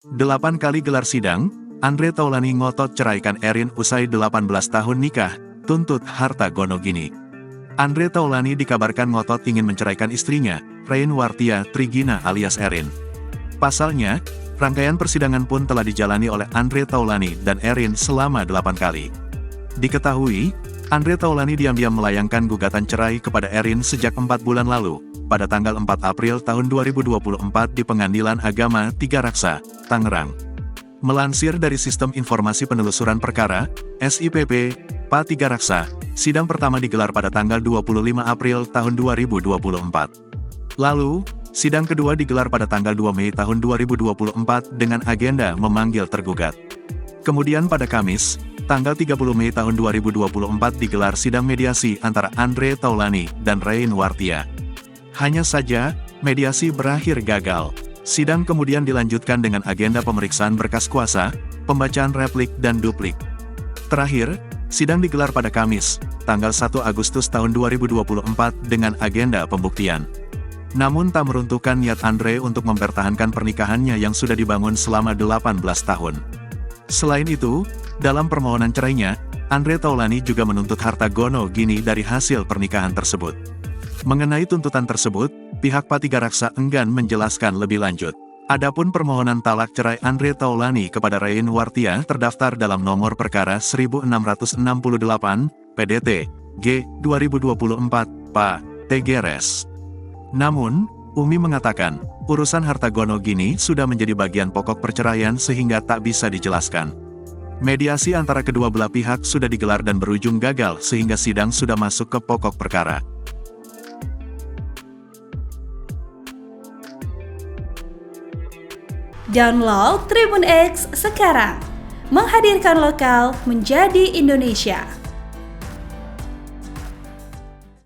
8 kali gelar sidang, Andre Taulany ngotot ceraikan Erin usai 18 tahun nikah, tuntut harta gono gini. Andre Taulany dikabarkan ngotot ingin menceraikan istrinya, Rein Wartia Trigina alias Erin. Pasalnya, rangkaian persidangan pun telah dijalani oleh Andre Taulany dan Erin selama 8 kali. Diketahui, Andre Taulany diam-diam melayangkan gugatan cerai kepada Erin sejak 4 bulan lalu, pada tanggal 4 April tahun 2024 di Pengadilan Agama Tiga Raksa, Tangerang. Melansir dari Sistem Informasi Penelusuran Perkara, SIPP, PA Tiga Raksa, sidang pertama digelar pada tanggal 25 April tahun 2024. Lalu, sidang kedua digelar pada tanggal 2 Mei tahun 2024 dengan agenda memanggil tergugat. Kemudian pada Kamis, tanggal 30 Mei tahun 2024 digelar sidang mediasi antara Andre Taulany dan Rein Wartia. Hanya saja, mediasi berakhir gagal. Sidang kemudian dilanjutkan dengan agenda pemeriksaan berkas kuasa, pembacaan replik dan duplik. Terakhir, sidang digelar pada Kamis, tanggal 1 Agustus tahun 2024 dengan agenda pembuktian. Namun tak meruntuhkan niat Andre untuk mempertahankan pernikahannya yang sudah dibangun selama 18 tahun. Selain itu, dalam permohonan cerainya, Andre Taulany juga menuntut harta gono gini dari hasil pernikahan tersebut. Mengenai tuntutan tersebut, pihak PA Tiga Raksa enggan menjelaskan lebih lanjut. Adapun permohonan talak cerai Andre Taulany kepada Rein Wartia terdaftar dalam nomor perkara 1668, PDT, G, 2024, PA, TGRS. Namun, Umi mengatakan, urusan harta gono gini sudah menjadi bagian pokok perceraian sehingga tak bisa dijelaskan. Mediasi antara kedua belah pihak sudah digelar dan berujung gagal sehingga sidang sudah masuk ke pokok perkara. Download Tribun X sekarang, menghadirkan lokal menjadi Indonesia.